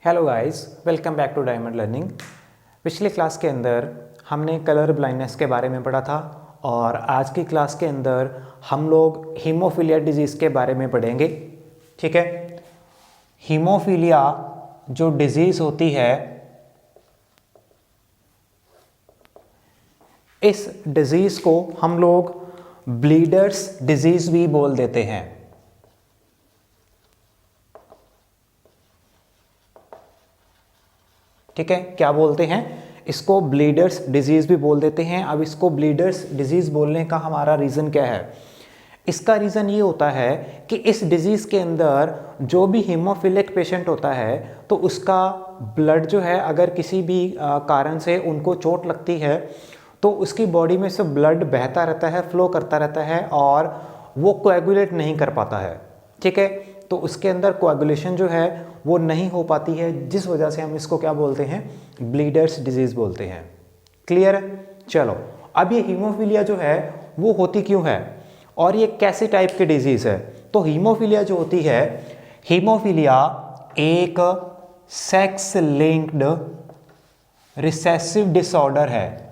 Hello guys, welcome back to Diamond Learning. पिछले class के अंदर हमने कलर ब्लाइंडनेस के बारे में पढ़ा था और आज की क्लास के अंदर हम लोग हीमोफीलिया डिजीज़ के बारे में पढ़ेंगे। ठीक है, हीमोफीलिया जो डिजीज़ होती है, इस डिजीज़ को हम लोग ब्लीडर्स डिजीज़ भी बोल देते हैं। ठीक है, क्या बोलते हैं इसको? ब्लीडर्स डिजीज़ भी बोल देते हैं। अब इसको ब्लीडर्स डिजीज़ बोलने का हमारा रीज़न क्या है? इसका रीज़न ये होता है कि इस डिज़ीज़ के अंदर जो भी हीमोफिलिक पेशेंट होता है तो उसका ब्लड जो है, अगर किसी भी कारण से उनको चोट लगती है तो उसकी बॉडी में से ब्लड बहता रहता है, फ्लो करता रहता है और वो कोएगुलेट नहीं कर पाता है। ठीक है, तो उसके अंदर कोएगुलेशन जो है वो नहीं हो पाती है, जिस वजह से हम इसको क्या बोलते हैं? ब्लीडर्स डिजीज़ बोलते हैं। क्लियर है? चलो, अब ये हीमोफीलिया जो है वो होती क्यों है और ये कैसे टाइप की डिजीज़ है? तो हीमोफीलिया जो होती है, हीमोफीलिया एक सेक्स लिंक्ड रिसेसिव डिसऑर्डर है।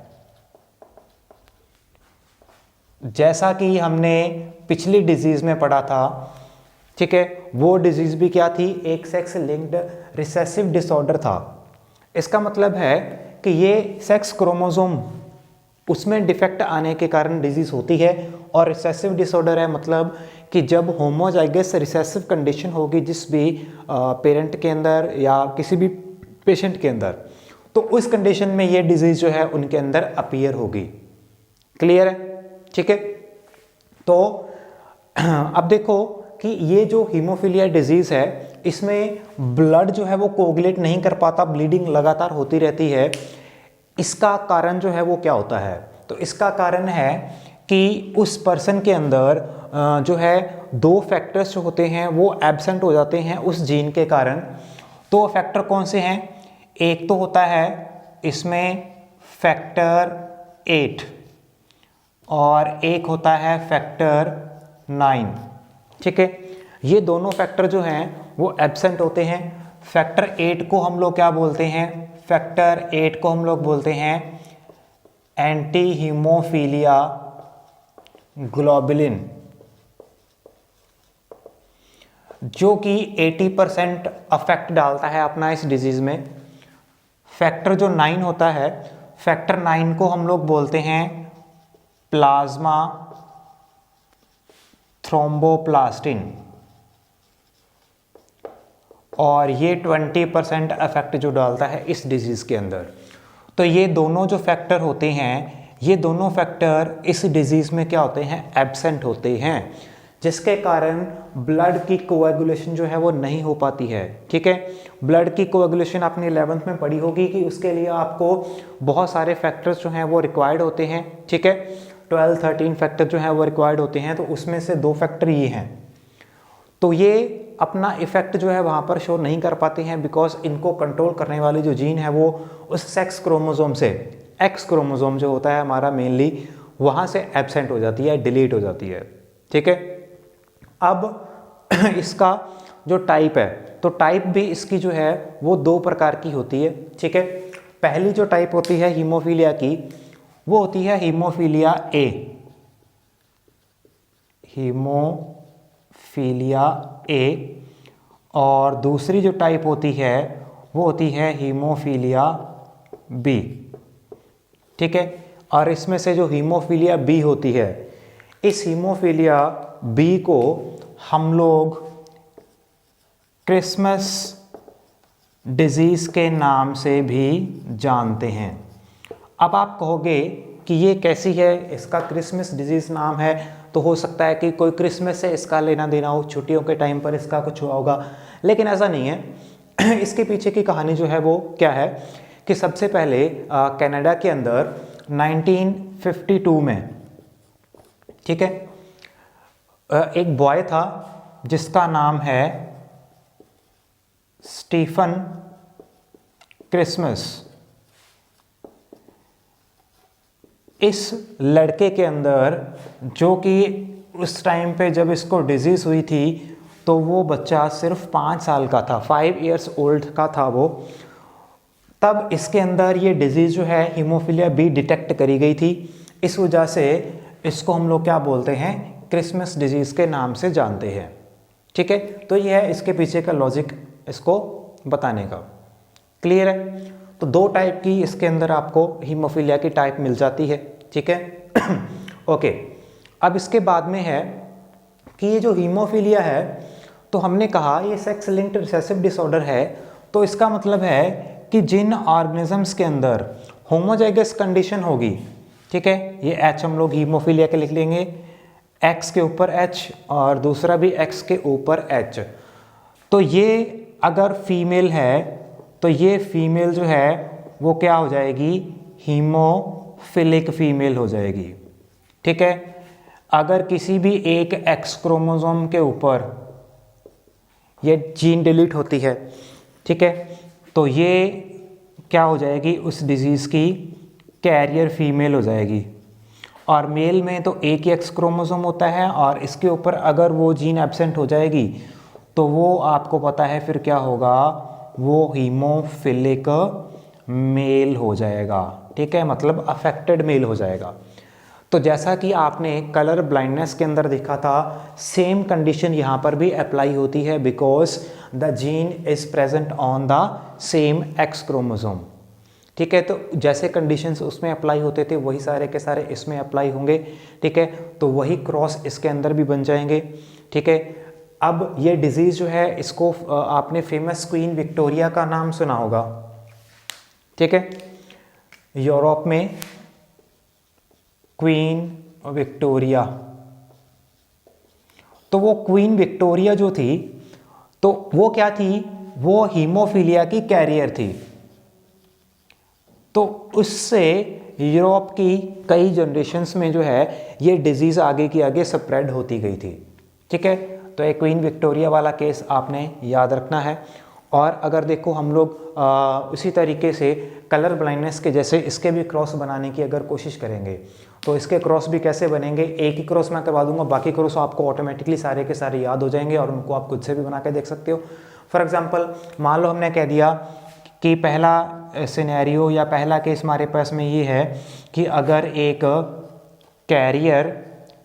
जैसा कि हमने पिछली डिजीज़ में पढ़ा था, ठीक है, वो डिजीज़ भी क्या थी? एक सेक्स लिंक्ड रिसेसिव डिसऑर्डर था। इसका मतलब है कि ये सेक्स क्रोमोसोम उसमें डिफेक्ट आने के कारण डिजीज़ होती है और रिसेसिव डिसऑर्डर है मतलब कि जब होमोजाइगस रिसेसिव कंडीशन होगी जिस भी पेरेंट के अंदर या किसी भी पेशेंट के अंदर, तो उस कंडीशन में ये डिजीज़ जो है उनके अंदर अपीयर होगी। क्लियर है? ठीक है, तो अब देखो कि ये जो हीमोफीलिया डिजीज़ है, इसमें ब्लड जो है वो कोगुलेट नहीं कर पाता, ब्लीडिंग लगातार होती रहती है। इसका कारण जो है वो क्या होता है? तो इसका कारण है कि उस पर्सन के अंदर जो है दो फैक्टर्स जो होते हैं वो एब्सेंट हो जाते हैं उस जीन के कारण। तो फैक्टर कौन से हैं? एक तो होता है इसमें फैक्टर 8 और एक होता है फैक्टर 9। ठीक है, ये दोनों फैक्टर जो हैं वो एब्सेंट होते हैं। फैक्टर 8 को हम लोग क्या बोलते हैं? फैक्टर 8 को हम लोग बोलते हैं एंटी हीमोफीलिया ग्लोबुलिन, जो कि 80% अफेक्ट डालता है अपना इस डिजीज़ में। फैक्टर जो 9 होता है, फैक्टर 9 को हम लोग बोलते हैं प्लाज्मा थ्रोम्बोप्लास्टिन और ये 20% इफेक्ट जो डालता है इस डिजीज़ के अंदर। तो ये दोनों जो फैक्टर होते हैं, ये दोनों फैक्टर इस डिजीज़ में क्या होते हैं? एब्सेंट होते हैं, जिसके कारण ब्लड की कोएगुलेशन जो है वो नहीं हो पाती है। ठीक है, ब्लड की कोएगुलेशन आपने 11th में पढ़ी होगी कि उसके लिए आपको बहुत सारे फैक्टर्स जो हैं वो रिक्वायर्ड होते हैं। ठीक है, 12-13 फैक्टर जो हैं वो रिक्वायर्ड होते हैं, तो उसमें से 2 फैक्टर ये हैं। तो ये अपना इफेक्ट जो है वहाँ पर शो नहीं कर पाते हैं बिकॉज इनको कंट्रोल करने वाली जो जीन है वो उस सेक्स क्रोमोसोम से, एक्स क्रोमोसोम जो होता है हमारा मेनली, वहाँ से एब्सेंट हो जाती है, डिलीट हो जाती है। ठीक है, अब इसका जो टाइप है, तो टाइप भी इसकी जो है वो 2 प्रकार की होती है। ठीक है, पहली जो टाइप होती है हीमोफीलिया की वो होती है हीमोफीलिया ए, हीमोफीलिया ए, और दूसरी जो टाइप होती है वो होती है हीमोफीलिया बी। ठीक है, और इसमें से जो हीमोफीलिया बी होती है, इस हीमोफीलिया बी को हम लोग क्रिसमस डिजीज़ के नाम से भी जानते हैं। अब आप कहोगे कि ये कैसी है, इसका क्रिसमस डिजीज़ नाम है, तो हो सकता है कि कोई क्रिसमस से इसका लेना देना हो, छुट्टियों के टाइम पर इसका कुछ हुआ होगा, लेकिन ऐसा नहीं है। इसके पीछे की कहानी जो है वो क्या है कि सबसे पहले कनाडा के अंदर 1952 में, ठीक है, एक बॉय था जिसका नाम है स्टीफन क्रिसमस। इस लड़के के अंदर, जो कि उस टाइम पे जब इसको डिजीज़ हुई थी तो वो बच्चा सिर्फ 5 साल का था, 5 इयर्स ओल्ड का था वो, तब इसके अंदर ये डिजीज़ जो है हीमोफीलिया बी डिटेक्ट करी गई थी। इस वजह से इसको हम लोग क्या बोलते हैं, क्रिसमस डिजीज़ के नाम से जानते हैं। ठीक है, तो ये है इसके पीछे का लॉजिक इसको बताने का। क्लियर है? तो 2 टाइप की इसके अंदर आपको हीमोफीलिया की टाइप मिल जाती है। ठीक है ओके, अब इसके बाद में है कि ये जो हीमोफीलिया है, तो हमने कहा ये सेक्स लिंक्ड रिसेसिव डिसऑर्डर है। तो इसका मतलब है कि जिन ऑर्गेनिजम्स के अंदर होमोजाइगस कंडीशन होगी, ठीक है, ये H हम लोग हीमोफीलिया के लिख लेंगे, X के ऊपर H और दूसरा भी X के ऊपर H। तो ये अगर फीमेल है तो ये फीमेल जो है वो क्या हो जाएगी, हीमोफिलिक फीमेल हो जाएगी। ठीक है, अगर किसी भी एक X क्रोमोसोम के ऊपर ये जीन डिलीट होती है, ठीक है, तो ये क्या हो जाएगी, उस डिजीज़ की कैरियर फीमेल हो जाएगी। और मेल में तो एक ही X क्रोमोसोम होता है और इसके ऊपर अगर वो जीन एब्सेंट हो जाएगी तो वो आपको पता है फिर क्या होगा, वो हीमोफिलिक मेल हो जाएगा। ठीक है, मतलब अफेक्टेड मेल हो जाएगा। तो जैसा कि आपने कलर ब्लाइंडनेस के अंदर देखा था, सेम कंडीशन यहाँ पर भी अप्लाई होती है, because the gene is present on the same X chromosome. ठीक है, तो जैसे कंडीशंस उसमें अप्लाई होते थे वही सारे के सारे इसमें अप्लाई होंगे। ठीक है, तो वही क्रॉस इसके अंदर भी बन जाएंगे। ठीक है, अब ये डिजीज़ जो है इसको आपने फेमस क्वीन विक्टोरिया का नाम सुना होगा। ठीक है, यूरोप में क्वीन विक्टोरिया, तो वो क्वीन विक्टोरिया जो थी, तो वो क्या थी, वो हीमोफीलिया की कैरियर थी। तो उससे यूरोप की कई जनरेशन्स में जो है ये डिजीज़ आगे की आगे स्प्रेड होती गई थी। ठीक है, तो एक क्वीन विक्टोरिया वाला केस आपने याद रखना है। और अगर देखो हम लोग उसी तरीके से कलर ब्लाइंडनेस के जैसे इसके भी क्रॉस बनाने की अगर कोशिश करेंगे तो इसके क्रॉस भी कैसे बनेंगे, एक ही क्रॉस मैं करवा दूंगा, बाकी क्रॉस आपको ऑटोमेटिकली सारे के सारे याद हो जाएंगे और उनको आप खुद से भी बना के देख सकते हो। फॉर एग्जांपल मान लो हमने कह दिया कि पहला सिनेरियो या पहला केस हमारे पास में ये है कि अगर एक कैरियर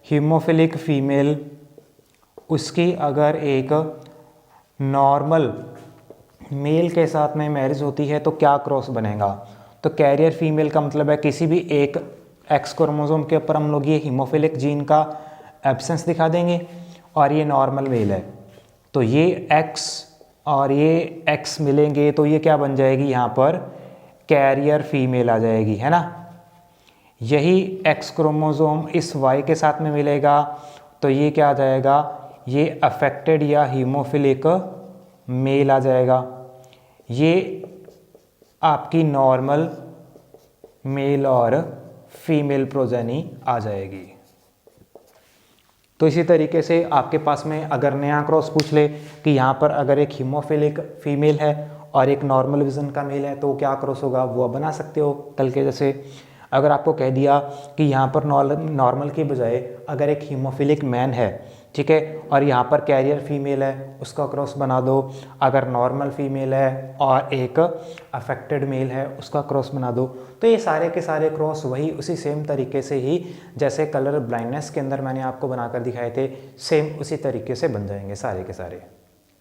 हीमोफिलिक फीमेल, उसकी अगर एक नॉर्मल मेल के साथ में मैरिज होती है तो क्या क्रॉस बनेगा। तो कैरियर फीमेल का मतलब है किसी भी एक X क्रोमोसोम के ऊपर हम लोग ये हीमोफिलिक जीन का एब्सेंस दिखा देंगे और ये नॉर्मल मेल है, तो ये X और ये X मिलेंगे तो ये क्या बन जाएगी, यहाँ पर कैरियर फीमेल आ जाएगी, है ना। यही X क्रोमोसोम इस Y के साथ में मिलेगा तो ये क्या आ जाएगा, ये अफेक्टेड या हीमोफिलिक मेल आ जाएगा। ये आपकी नॉर्मल मेल और फीमेल प्रोजेनी आ जाएगी। तो इसी तरीके से आपके पास में अगर नया क्रॉस पूछ ले कि यहाँ पर अगर एक हीमोफिलिक फीमेल है और एक नॉर्मल विजन का मेल है तो क्या क्रॉस होगा, वो बना सकते हो कल के जैसे। अगर आपको कह दिया कि यहाँ पर नॉर्मल के बजाय अगर एक हीमोफिलिक मैन है, ठीक है, और यहाँ पर कैरियर फीमेल है, उसका क्रॉस बना दो। अगर नॉर्मल फीमेल है और एक अफेक्टेड मेल है, उसका क्रॉस बना दो। तो ये सारे के सारे क्रॉस वही उसी सेम तरीके से ही जैसे कलर ब्लाइंडनेस के अंदर मैंने आपको बनाकर दिखाए थे, सेम उसी तरीके से बन जाएंगे सारे के सारे।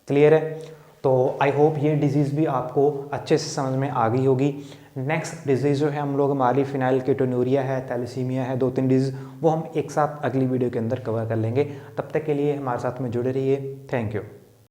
क्लियर है? तो आई होप ये डिज़ीज़ भी आपको अच्छे से समझ में आ गई होगी। नेक्स्ट डिजीज़ जो है हम लोग हमारी फिनाइल कीटोन्यूरिया है, थैलेसीमिया है, 2-3 डिजीज़, वो हम एक साथ अगली वीडियो के अंदर कवर कर लेंगे। तब तक के लिए हमारे साथ में जुड़े रहिए। Thank you.